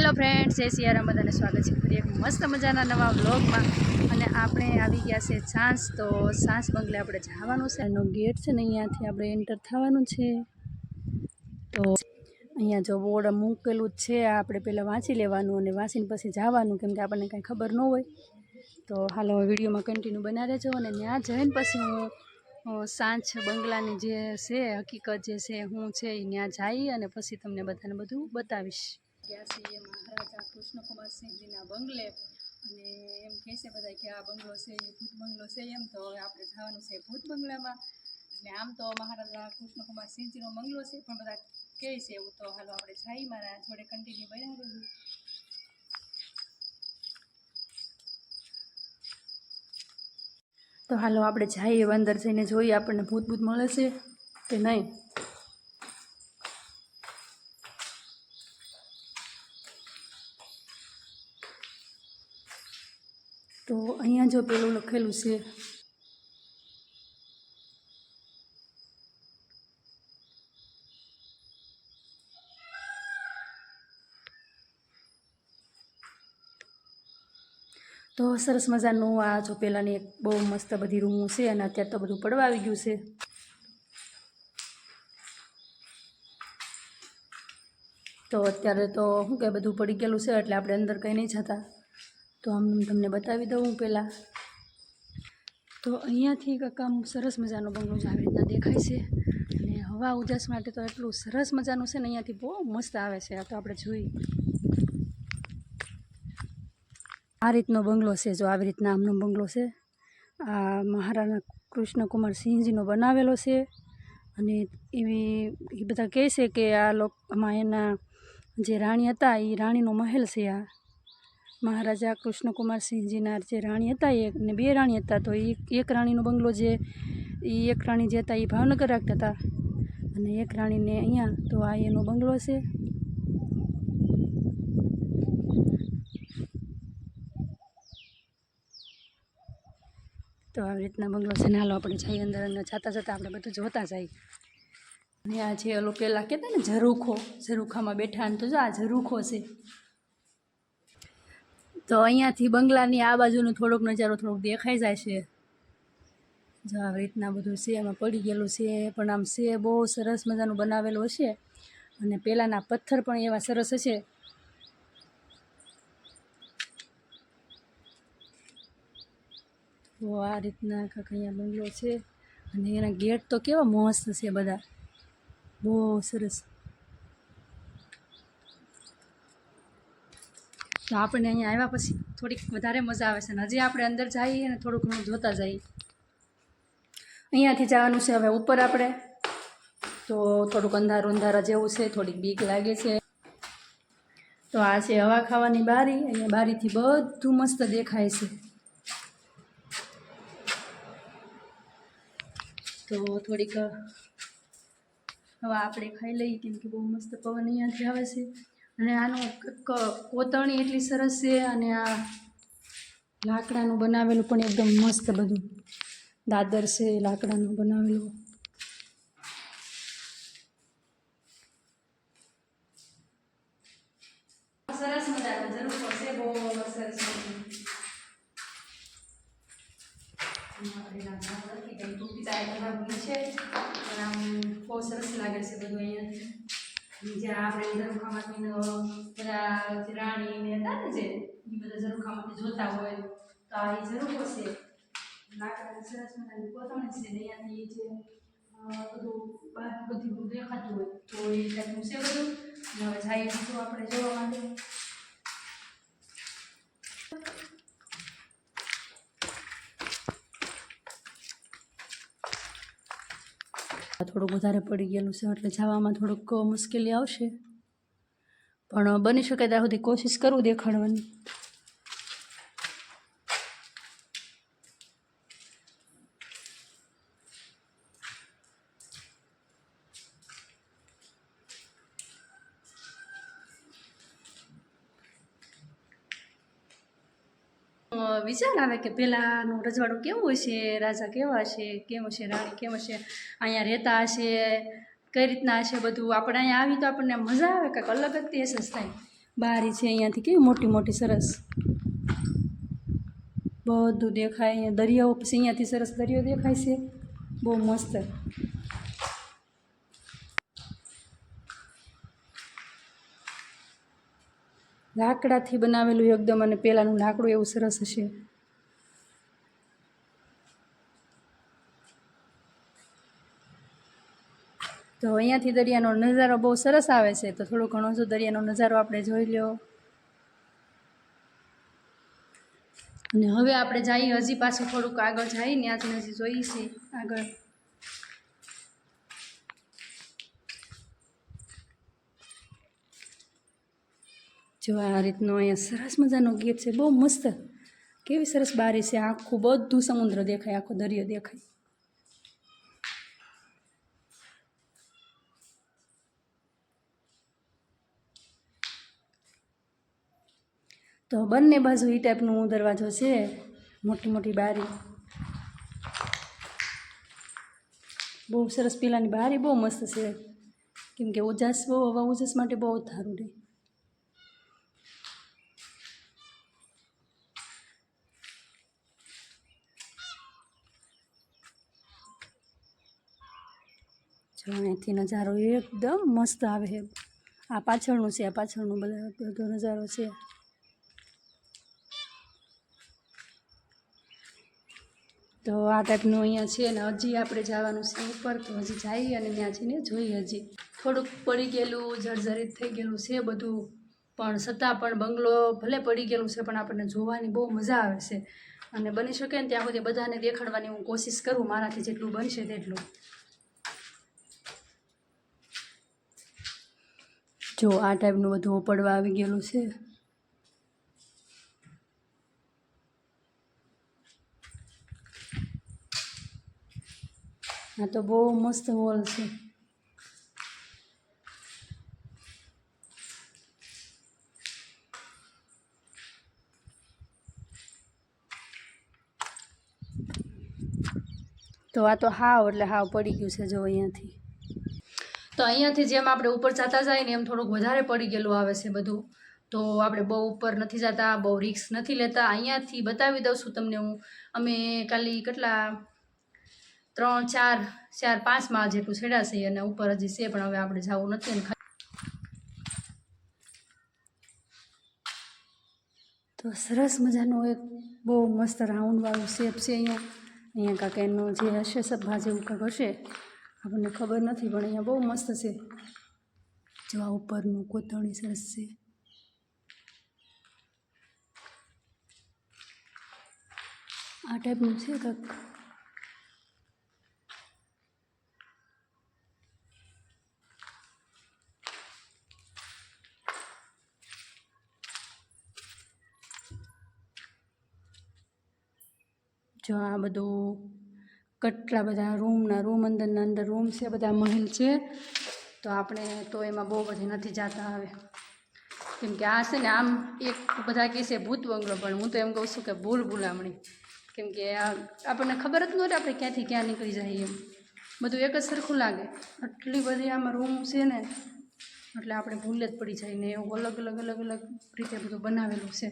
Hello friends, જય સિયારામ, બધાને સ્વાગત છે ફરી એક મસ્ત મજાના નવા વ્લોગમાં. અને આપણે આવી ગયા છે સાંસ, તો સાંસ બંગલે આપણે જવાનું છે. એનો ગેટ છે ને અહીંયાથી આપણે એન્ટર થવાનું છે. તો અહીંયા જો બોર્ડ મૂકેલું જ છે, આપણે પહેલાં વાંચી લેવાનું અને વાંચીને પછી જવાનું, કેમ કે આપણને કાંઈ ખબર ન હોય. તો હાલો વિડીયોમાં કન્ટિન્યુ બના રહેજો. અને ત્યાં જઈને પછી હું સાંચ બંગલાની જે છે હકીકત જે છે હું છે એ ત્યાં જઈ અને પછી તમને બધાને બધું બતાવીશ. ગયા છીએ મહારાજા કૃષ્ણકુમારસિંહજીના બંગલે, અને એમ કહે છે બધા કે આ બંગલો છે એ ભૂત બંગલો છે. એમ તો હવે આપણે જવાનું છે ભૂત બંગલામાં. એટલે આમ તો મહારાજા કૃષ્ણકુમારસિંહજીનો બંગલો છે, પણ બધા કહે છે એવું. તો હાલો આપણે જઈ, મારા જોડે કન્ટિન્યુ બન્યા રહેવું. તો હાલો આપણે જઈએ, અંદર જઈને જોઈએ આપણને ભૂત ભૂત મળે છે કે નહીં. તો અહીંયા જો પેલું લખેલું છે તો સરસ મજાનું આ જો પહેલાંની એક બહુ મસ્ત બધી રૂમો છે, અને અત્યારે તો બધું પડવા આવી ગયું છે. તો અત્યારે તો શું કે બધું પડી ગયેલું છે, એટલે આપણે અંદર કંઈ નહીં જતા. તો આમ તમને બતાવી દઉં પહેલાં. તો અહીંયાથી કામ સરસ મજાનો બંગલો જ આવી રીતના દેખાય છે. અને હવા ઉજાસ માટે તો એટલું સરસ મજાનું છે ને, અહીંયાથી બહુ મસ્ત આવે છે. આ તો આપણે જોઈએ આ રીતનો બંગલો છે. જો આવી રીતના આમનો બંગલો છે. આ મહારાણા કૃષ્ણકુમારસિંહજીનો બનાવેલો છે. અને એ બધા કહે છે કે આ લોકમાં એના જે રાણી હતા એ રાણીનો મહેલ છે. આ મહારાજા કૃષ્ણકુમારસિંહજીના જે રાણી હતા, અને બે રાણી હતા. તો એક રાણીનો બંગલો જે એક રાણી જે હતા એ ભાવનગર રાખતા હતા, અને એક રાણીને અહીંયા. તો આ એનો બંગલો છે. તો આવી રીતના બંગલો છે ને. હાલો આપણે જઈએ અંદર, અને જતાં જતાં આપણે બધું જોતા જઈએ. અને આ જે ઓલો પહેલાં કહેતા ને ઝરૂખો, ઝરૂખામાં બેઠા, ને તો જો આ ઝરૂખો છે. તો અહીંયાથી બંગલાની આ બાજુનો થોડોક નજારો થોડોક દેખાઈ જાય છે. જો આવી રીતના બધું છે, એમાં પડી ગયેલું છે, પણ આમ છે બહુ સરસ મજાનું બનાવેલું હશે. અને પહેલાંના પથ્થર પણ એવા સરસ હશે. તો આ રીતના કાંઈક અહીંયા બંગલો છે. અને એના ગેટ તો કેવા મસ્ત છે બધા, બહુ સરસ. તો આપણે અહીંયા આવ્યા પછી થોડીક વધારે મજા આવે છે. અને હજી આપણે અંદર જઈએ અને થોડુંક ઘણું જોતા જઈએ. અહીંયાથી જવાનું છે હવે ઉપર આપણે. તો થોડુંક અંધારું અંધારા જેવું છે, થોડીક બીક લાગે છે. તો આ છે હવા ખાવાની બારી. અહીંયા બારીથી બધું મસ્ત દેખાય છે. તો થોડીક હવા આપણે ખાઈ લઈએ, કેમ કે બહુ મસ્ત પવન અહીંયાથી આવે છે. અને આનું કોતરણી એટલી સરસ છે. અને આ લાકડાનું બનાવેલું પણ એકદમ મસ્ત બધું દાદર છે લાકડાનું બનાવેલું. સરસ મજાનું જરૂર પડશે, બહુ સરસ. બહુ સરસ લાગે છે બધું અહીંયા. જ્યાં આપણે ઝરૂખામાંથી બધા રાણી ને હતા ને, જે એ બધા ઝરૂખામાંથી જોતા હોય, તો આ એ ઝરૂખો છે. લાકડાની સરસ મજાની કોતરણી છે. અહીંયાથી જે બધું બહાર બધું દેખાતું હોય, તો એ ટાઈપનું છે બધું. હવે જઈએ બધું આપણે જોવા માટે. થોડુંક વધારે પડી ગયેલું છે, એટલે જવામાં થોડુંક મુશ્કેલી આવશે, પણ બની શકે ત્યાં સુધી કોશિશ કરું દેખાડવાની. વિચાર આવે કે પહેલાંનું રજવાડું કેવું હશે, રાજા કેવા હશે, કેમ હશે, રાણી કેમ હશે, અહીંયા રહેતા હશે, કઈ રીતના હશે બધું. આપણે અહીંયા આવી તો આપણને મજા આવે, કંઈક અલગ જ અહેસાસ થાય. બારી છે અહીંયાથી કેવી મોટી મોટી સરસ બધું દેખાય. અહીંયા દરિયાઓ પછી અહીંયાથી સરસ દરિયો દેખાય છે, બહુ મસ્ત. લાકડાથી બનાવેલું એકદમ, અને પેલાનું લાકડું એવું સરસ હશે. તો અહીંયાથી દરિયાનો નજારો બહુ સરસ આવે છે, તો થોડો ઘણો જો દરિયાનો નજારો આપણે જોઈ લ્યો. અને હવે આપણે જઈએ હજી પાછું થોડુંક આગળ જઈએ, ત્યાંથી હજી જોઈએ છીએ આગળ. જો આ રીતનો અહીંયા સરસ મજાનો ગેટ છે, બહુ મસ્ત. કેવી સરસ બારી છે, આખું બધું સમુદ્ર દેખાય, આખો દરિયો દેખાય. તો બંને બાજુ એ ટાઈપનું દરવાજો છે, મોટી મોટી બારી, બહુ સરસ. પેલાની બારી બહુ મસ્ત છે, કેમ કે ઉજાસ બહુ, હવા ઉજાસ માટે બહુ સારું રહે. જો અહીંથી નજારો એકદમ મસ્ત આવે છે. આ પાછળનું છે, આ પાછળનું બધો નજારો છે. તો આ ટાઈપનું અહીંયા છે, ને હજી આપણે જવાનું છે ઉપર. તો હજી જઈએ અને ત્યાં જઈને જોઈએ. હજી થોડુંક પડી ગયેલું, જર્જરિત થઈ ગયેલું છે બધું, પણ છતાં પણ બંગલો ભલે પડી ગયેલું છે, પણ આપણને જોવાની બહુ મજા આવે છે. અને બની શકે ને ત્યાં સુધી બધાને દેખાડવાની હું કોશિશ કરું, મારાથી જેટલું બનશે તેટલું. જો આ ટાઈપનું બધું પડવા આવી ગયેલું છે. આ તો બહુ મસ્ત હોલ છે. તો આ તો હાવ એટલે હાવ પડી ગયું છે. જો અહીંયાથી, તો અહીંયાથી જેમ આપણે ઉપર જતા જાય ને એમ થોડુંક વધારે પડી ગયેલું આવે છે બધું. તો આપણે બહુ ઉપર નથી જતા, બહુ રિસ્ક નથી લેતા. અહીંયાથી બતાવી દઉં છું તમને હું. અમે કાલી કેટલા 3, 4, 5 માળ જેટલું છેડ્યા છે, અને ઉપર હજી છે, પણ હવે આપણે જવું નથી. તો સરસ મજાનો એક બહુ મસ્ત રાઉન્ડવાળું શેપ છે અહીંયા કાંક એનું જે હશે સભા જેવું કાંક હશે, આપણને ખબર નથી, પણ અહીંયા બહુ મસ્ત છે. જો આ ઉપરનું કોતરણી સરસ છે. આ ટાઈપનું છે કાંક. જો આ બધું કેટલા બધા રૂમ અંદરના અંદર રૂમ છે, બધા મહેલ છે. તો આપણે તો એમાં બહુ બધી નથી જતા હવે, કેમ કે આ છે ને આમ એક બધા કહે છે ભૂત બંગલો, પણ હું તો એમ કહું છું કે ભૂલામણી. કેમ કે આપણને ખબર જ નહોતી આપણે ક્યાંથી ક્યાં નીકળી જાય. એમ બધું એક જ સરખું લાગે. આટલી બધી આમાં રૂમ છે ને, એટલે આપણે ભૂલ જ પડી જાય ને. એવું અલગ અલગ રીતે બધું બનાવેલું છે.